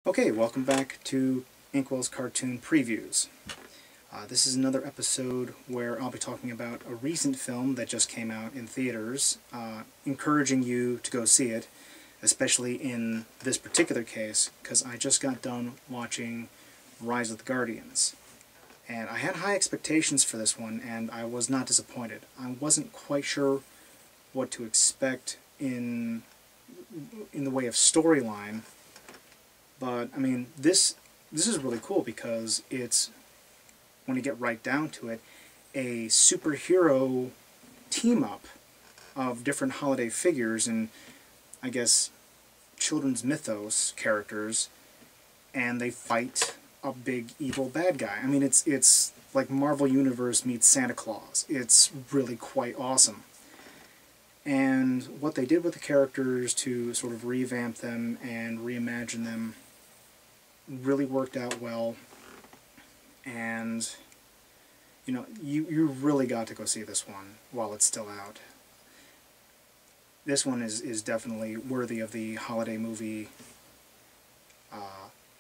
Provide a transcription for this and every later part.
Okay, welcome back to Inkwell's Cartoon Previews. This is another episode where I'll be talking about a recent film that just came out in theaters, encouraging you to go see it, especially in this particular case, because I just got done watching Rise of the Guardians. And I had high expectations for this one, and I was not disappointed. I wasn't quite sure what to expect in the way of storyline. But, I mean, this is really cool because it's, when you get right down to it, a superhero team-up of different holiday figures and, I guess, children's mythos characters, and they fight a big evil bad guy. I mean, it's like Marvel Universe meets Santa Claus. It's really quite awesome. And what they did with the characters to sort of revamp them and reimagine them really worked out well, and you know, you really got to go see this one while it's still out. This one is definitely worthy of the holiday movie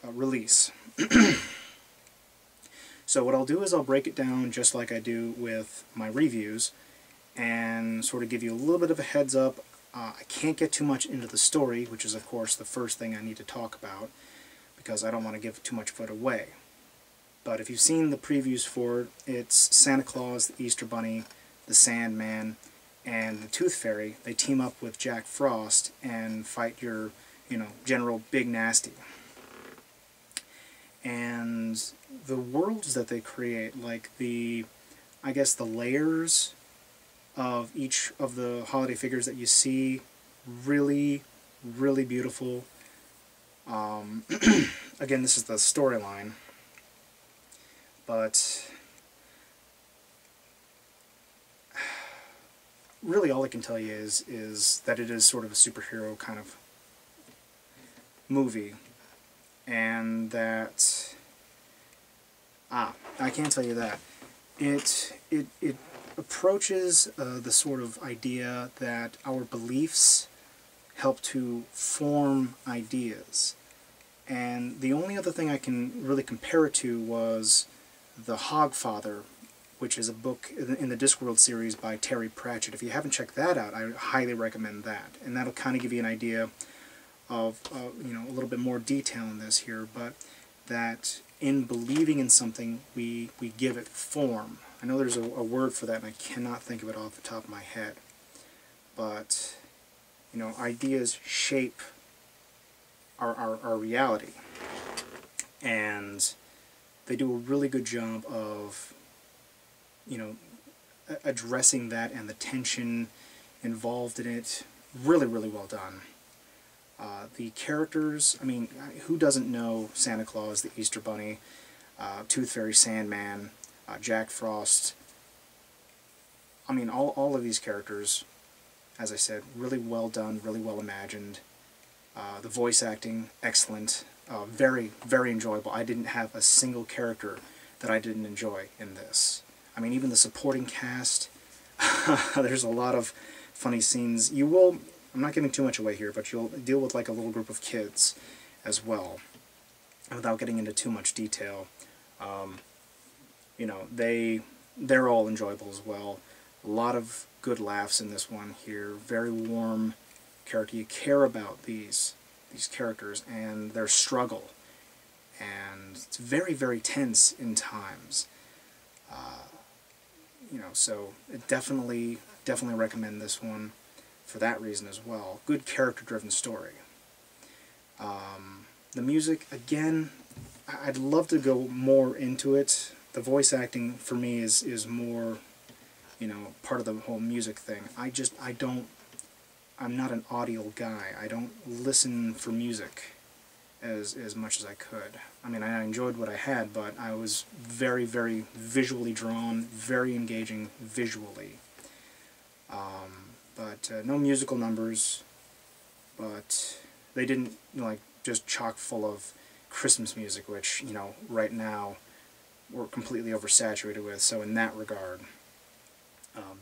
release. So what I'll do is I'll break it down just like I do with my reviews and sort of give you a little bit of a heads up. I can't get too much into the story, which is of course the first thing I need to talk about, because I don't want to give too much of it away. But if you've seen the previews for it, it's Santa Claus, the Easter Bunny, the Sandman, and the Tooth Fairy. They team up with Jack Frost and fight your, General Big Nasty. And the worlds that they create, like I guess the layers of each of the holiday figures that you see, really, really beautiful. Again, this is the storyline, but really all I can tell you is that it is sort of a superhero kind of movie, and that I can't tell you that it approaches the sort of idea that our beliefs help to form ideas. And the only other thing I can really compare it to was The Hogfather, which is a book in the Discworld series by Terry Pratchett. If you haven't checked that out, I highly recommend that. And that'll kind of give you an idea of, a little bit more detail in this here, but that in believing in something, we give it form. I know there's a word for that, and I cannot think of it off the top of my head. But ideas shape our reality, and they do a really good job of addressing that and the tension involved in it. Really, really well done. The characters, I mean, who doesn't know Santa Claus, the Easter Bunny, Tooth Fairy, Sandman, Jack Frost? I mean, all of these characters, as I said, really well done, really well imagined. The voice acting, excellent. Very, very enjoyable. I didn't have a single character that I didn't enjoy in this. I mean, even the supporting cast, there's a lot of funny scenes. I'm not giving too much away here, but you'll deal with like a little group of kids as well. And without getting into too much detail, they're all enjoyable as well. A lot of good laughs in this one here. Very warm character. You care about these characters and their struggle, and it's very, very tense in times. So definitely recommend this one for that reason as well. Good character-driven story. The music, again, I'd love to go more into it. The voice acting for me is more, part of the whole music thing. I'm not an audio guy. I don't listen for music as much as I could. I mean, I enjoyed what I had, but I was very, very visually drawn, very engaging visually. But no musical numbers, but they didn't, just chock full of Christmas music, which, right now we're completely oversaturated with, so in that regard,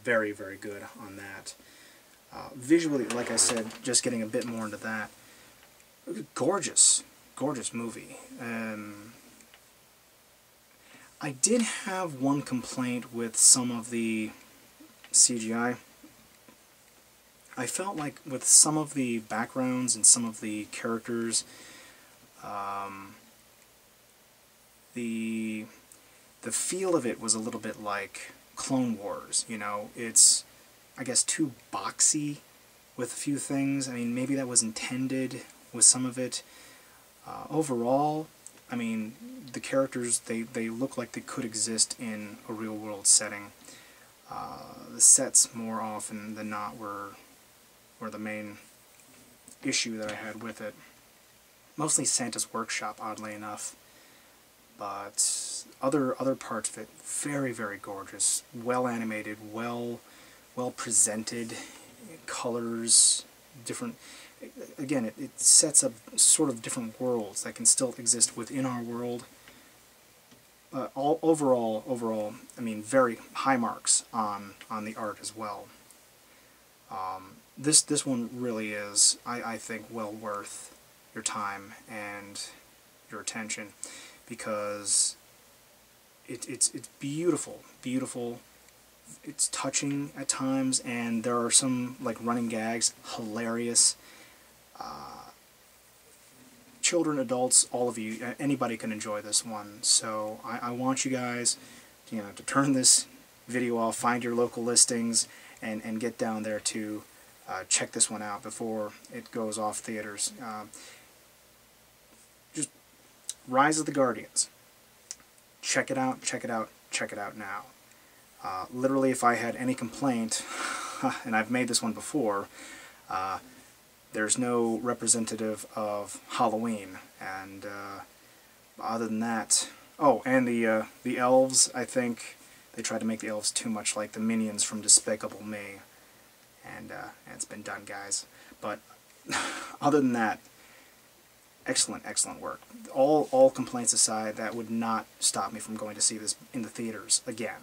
very, very good on that. Visually, like I said, just getting a bit more into that, gorgeous. gorgeous movie. I did have one complaint with some of the CGI. I felt like with some of the backgrounds and some of the characters, the feel of it was a little bit like Clone Wars, you know. It's, I guess, too boxy with a few things. I mean, maybe that was intended with some of it. Overall, I mean, the characters, they look like they could exist in a real-world setting. The sets, more often than not, were the main issue that I had with it. Mostly Santa's workshop, oddly enough. But other parts of it, very, very gorgeous. Well animated, well presented, colors, different... Again, it sets up sort of different worlds that can still exist within our world. Overall, I mean, very high marks on the art as well. This one really is, I think, well worth your time and your attention, because it's beautiful, it's touching at times, and there are some like running gags, hilarious. Children, adults, all of you, anybody can enjoy this one. So I want you guys, you know, to turn this video off, find your local listings, and get down there to check this one out before it goes off theaters. Just Rise of the Guardians. Check it out, check it out, check it out now. Literally, if I had any complaint, and I've made this one before, there's no representative of Halloween, and other than that... Oh, and the elves, I think they tried to make the elves too much like the minions from Despicable Me, and it's been done, guys. But other than that, excellent, excellent work. All complaints aside, that would not stop me from going to see this in the theaters again,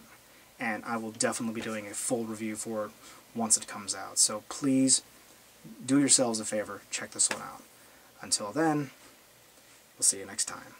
and I will definitely be doing a full review for it once it comes out. So please, do yourselves a favor, check this one out. Until then, we'll see you next time.